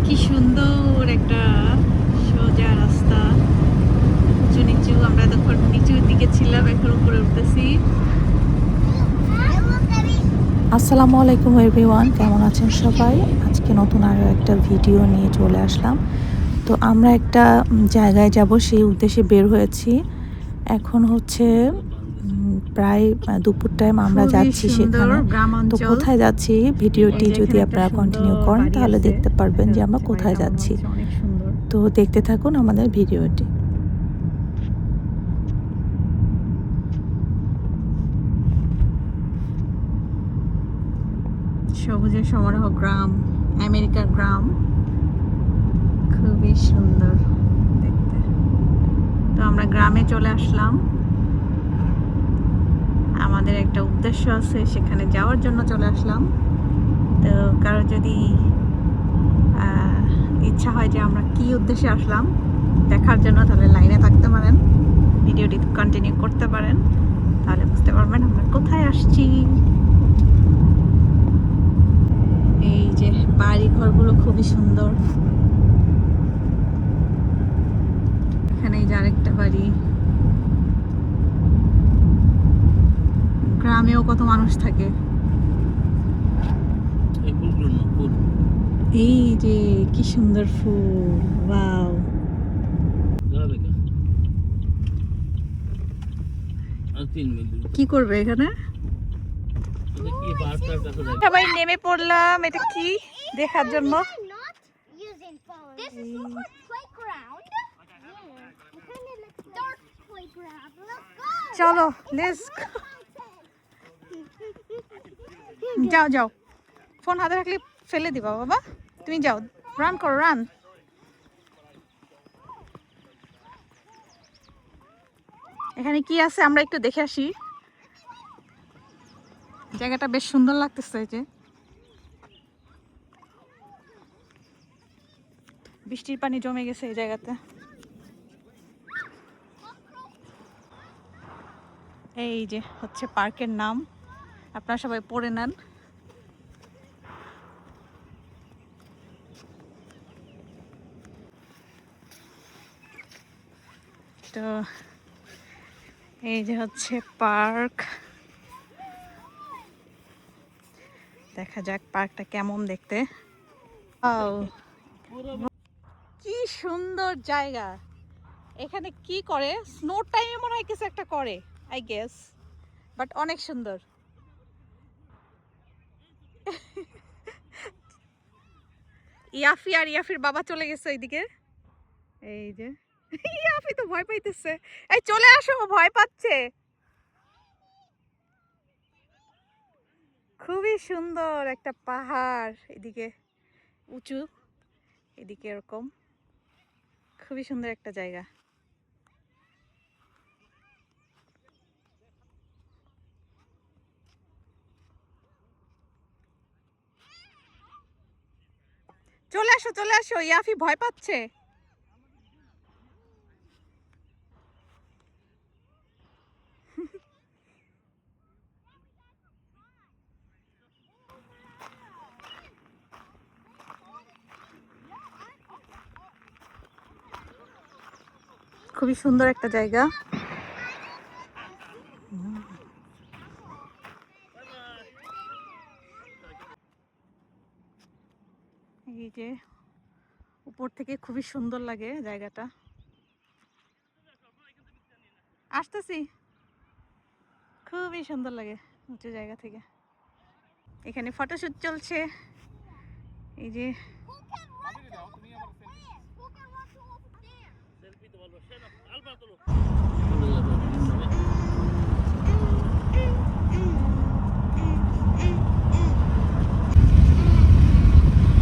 কি সুন্দর একটা সোজা রাস্তা, উঁচু নিচু। আমরা তখন নিচুর দিকে ছিলাম, এখন উপরে উঠতেছি। আসসালামু আলাইকুম এভরিওয়ান, কেমন আছেন সবাই? আজকে নতুন আরও একটা ভিডিও নিয়ে চলে আসলাম। তো আমরা একটা জায়গায় যাব, সেই উদ্দেশ্যে বের হয়েছি। এখন হচ্ছে প্রায় দুপুর টাইম। আমরা খুবই যাচ্ছি সুন্দর সেখানে। গ্রাম তো অঞ্চল। কোথায় যাচ্ছি ভিডিওটি এই যে যদি এখানে একটা আপনারা সুন্দর কন্টিনিউ করেন বাড়ি তাহলে আছে, দেখতে পারবেন দেখা যে আমরা যাচ্ছে কোথায় বাড়িটা মনে যাচ্ছি। হচ্ছে অনেক সুন্দর। তো দেখতে থাকুন আমাদের ভিডিওটি। সবুজের সমারোহ গ্রাম, আমেরিকার গ্রাম, খুবই সুন্দর দেখতে। তো আমরা গ্রামে চলে আসলাম, আমাদের একটা উদ্দেশ্য আছে, সেখানে যাওয়ার জন্য চলে আসলাম। তো কারো যদি ইচ্ছা হয় যে আমরা কি উদ্দেশ্যে আসলাম দেখার জন্য, তাহলে লাইনে থাকতে পারেন, ভিডিওটি কন্টিনিউ করতে পারেন, তাহলে বুঝতে পারবেন আমরা কোথায় আসছি। এই যে বাড়ি ঘরগুলো খুবই সুন্দর। এখানে এই যে আরেকটা বাড়ি। গ্রামেও কত মানুষ থাকে। এই যে কি সুন্দর ফুল, ওয়াও। কি করবে এখানে? সবাই নেমে পড়লাম, এটা কি দেখার জন্য। চলো লেটস যাও যাও, ফোন হাতে রাখলে ফেলে দিবা বাবা। তুমি যাও, রান করো, রান। এখানে কি আছে আমরা একটু দেখে আসি। জায়গাটা বেশ সুন্দর লাগতেছে। যে বৃষ্টির পানি জমে গেছে এই জায়গাতে। এই যে হচ্ছে পার্কের নাম, আপনারা সবাই পড়ে নেন। তো এই যে হচ্ছে পার্ক, দেখা যাক পার্কটা কেমন দেখতে। কি সুন্দর জায়গা। এখানে কি করে, স্নো টাইমে মনে হয় কিছু একটা করে, আই গেস, বাট অনেক সুন্দর। ইয়াফি আর ইয়াফির বাবা চলে গেছে ওইদিকে। এই যে ইয়াফি তো ভয় পাইতেছে। এই চলে আসো, ভয় পাচ্ছে। খুবই সুন্দর একটা পাহাড়, এদিকে উঁচু, এদিকে এরকম, খুবই সুন্দর একটা জায়গা। চলে আসো চলে আসো, ইয়াফি ভয় পাচ্ছে। খুবই সুন্দর একটা জায়গা। এই যে উপর থেকে খুবই সুন্দর লাগে জায়গাটা। আসতেছি, খুবই সুন্দর লাগে উঁচু জায়গা থেকে। এখানে ফটোশুট চলছে। এই যে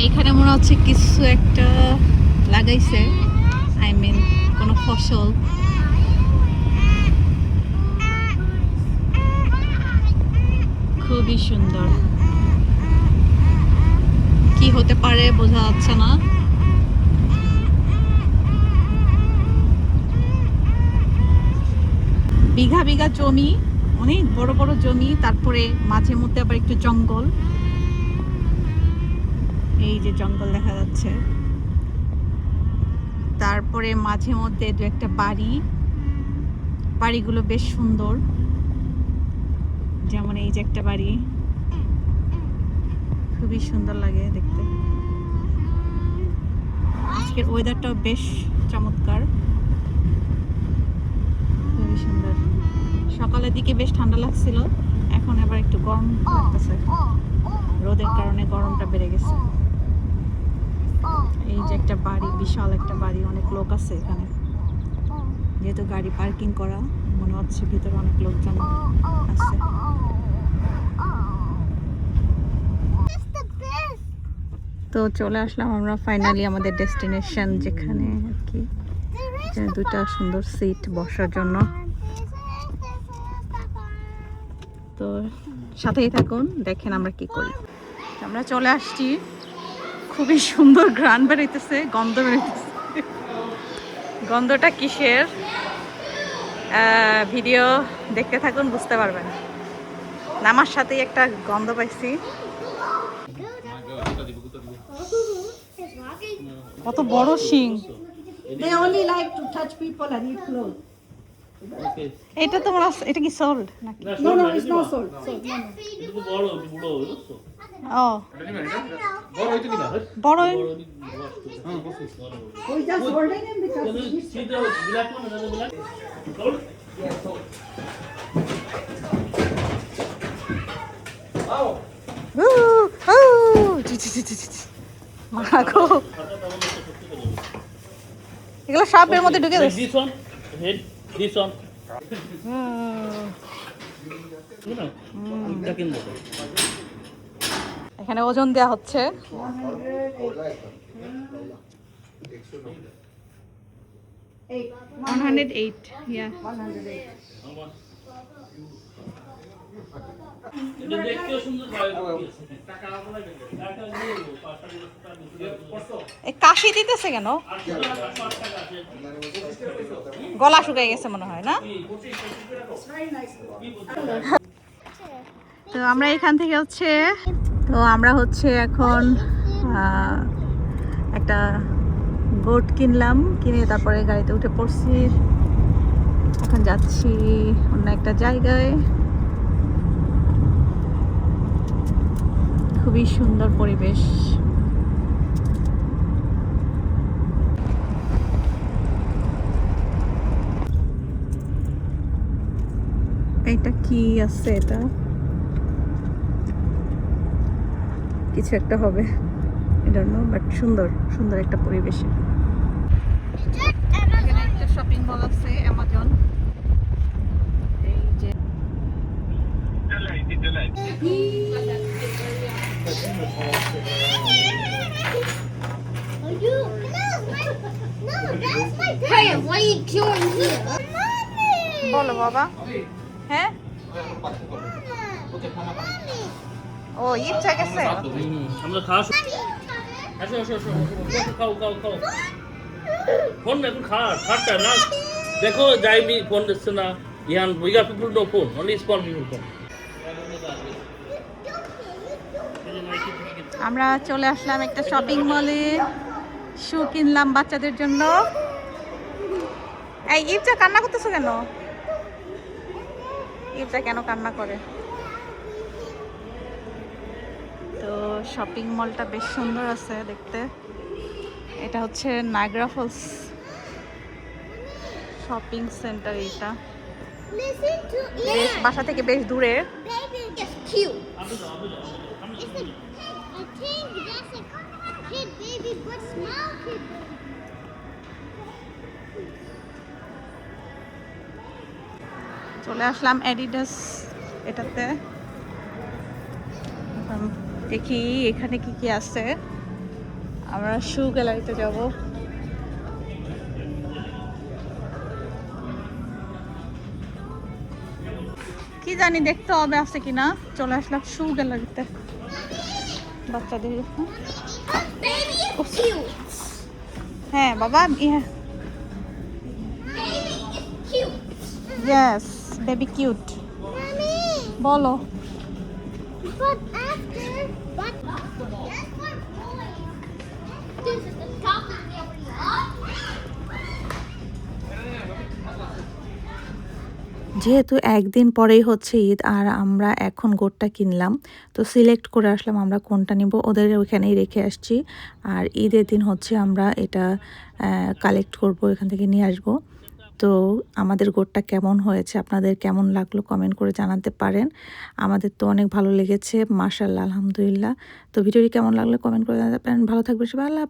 এইখানে মনে হচ্ছে কিছু একটা লাগাইছে, আই মিন কোনো ফসল। খুবই সুন্দর, কি হতে পারে বোঝা যাচ্ছে না। বিঘা বিঘা জমি, অনেক বড় বড় জমি, তারপরে মাঝে মধ্যে আবার একটু জঙ্গল। এই যে জঙ্গল দেখা যাচ্ছে। তারপরে মাঝে মধ্যে দু একটা বাড়িগুলো বেশ সুন্দর, যেমন এই যে একটা বাড়ি খুবই সুন্দর লাগে দেখতে। আজকের ওয়েদারটাও বেশ চমৎকার, খুবই সুন্দর। সকালের দিকে বেশ ঠান্ডা লাগছিল, এখন আবার একটু গরম লাগতেছে, রোদের কারণে গরমটা বেড়ে গেছে। এই যে একটা বাড়ি, বিশাল একটা বাড়ি, অনেক লোক আছে এখানে, যেহেতু গাড়ি পার্কিং করা মনে হচ্ছে ভিতরে অনেক লোকজন আছে। তো চলে আসলাম আমরা ফাইনালি আমাদের ডেস্টিনেশন, যেখানে আর কি দুটা সুন্দর সিট বসার জন্য। তো সাথেই থাকুন, দেখেন আমরা কি করি। আমরা চলে আসছি, খুবই সুন্দর ঘ্রাণ বেরোইতেছে, গন্ধ বেরোইতেছে। গন্ধটা কিসের, ভিডিও দেখতে থাকুন, বুঝতে পারবেন। নামার সাথেই একটা গন্ধ পাইছি। কত বড় শিং! They only like to touch people and eat clothes. এটা তোমার, এটা কি সোল্ড নাকি? No, it's not sold. ও বড়, We're just holding him because he's মাগো, এগুলো সব এর মধ্যে ঢুকে গেছে। This one, head, this one. এখানে ওজন দেয়া হচ্ছে। 108, yeah. এই কাশি দিতেছে কেন? গলা শুকিয়ে গেছে মনে হয়, না? তো আমরা এখান থেকে আমরা এখন একটা বোট কিনলাম, কিনে তারপরে গাড়িতে উঠে পড়ছি। এখন যাচ্ছি অন্য একটা জায়গায়। খুবই সুন্দর পরিবেশ। এটা কি আছে, এটা কিছু একটা হবে, I don't know, বাট সুন্দর একটা পরিবেশ। এখানে একটা শপিং মল আছে, অ্যামাজন। এই যে Hey, what are you doing here? বলো বাবা। হ্যাঁ, ও ইচ্ছা গেছে। আমরা খাওয়া আসো খাও ফোন এখন খাটটা না দেখো, যাইবি ফোন দিচ্ছে না। ইয়ান উইগার people no phone, only small people phone. আমরা চলে আসলাম একটা শপিং মলে, শু কিনলাম বাচ্চাদের জন্য। এই ইচ্ছা কান্না করতেছো কেন? ইচ্ছা কেন কান্না করে? তো শপিং মলটা বেশ সুন্দর আছে দেখতে। এটা হচ্ছে নায়াগ্রা ফলস শপিং সেন্টার। এটা Listen to বেশ it. বাসা থেকে বেশ দূরে। Baby is cute. It's a, I think that's a kid baby, but small kid baby. চলে আসলাম অ্যাডিডাস এটাতে। দেখি এখানে কি কি আছে। আমরা শু গ্যালারিতে যাব। কি জানি, দেখতে হবে আছে কিনা। চলে আসলাম শু গ্যালারিতে বাচ্চাদের। Baby is cute. হ্যাঁ বাবা, Baby is cute. Yes, baby cute. Mommy. বলো। But that's for boys. This is the top of the যেহেতু একদিন পরেই হচ্ছে ঈদ আর আমরা এখন গোটটা কিনলাম, তো সিলেক্ট করে আসলাম আমরা কোনটা নিব, ওদের ওইখানেই রেখে আসছি। আর ঈদের দিন হচ্ছে আমরা এটা কালেক্ট করব, এখান থেকে নিয়ে আসব। তো আমাদের গোটটা কেমন হয়েছে, আপনাদের কেমন লাগলো কমেন্ট করে জানাতে পারেন। আমাদের তো অনেক ভালো লেগেছে, মাশাআল্লাহ, আলহামদুলিল্লাহ। তো ভিডিওটি কেমন লাগলো কমেন্ট করে জানাতে পারেন। ভালো থাকবেন সবাই, আল্লাহ হাফেজ।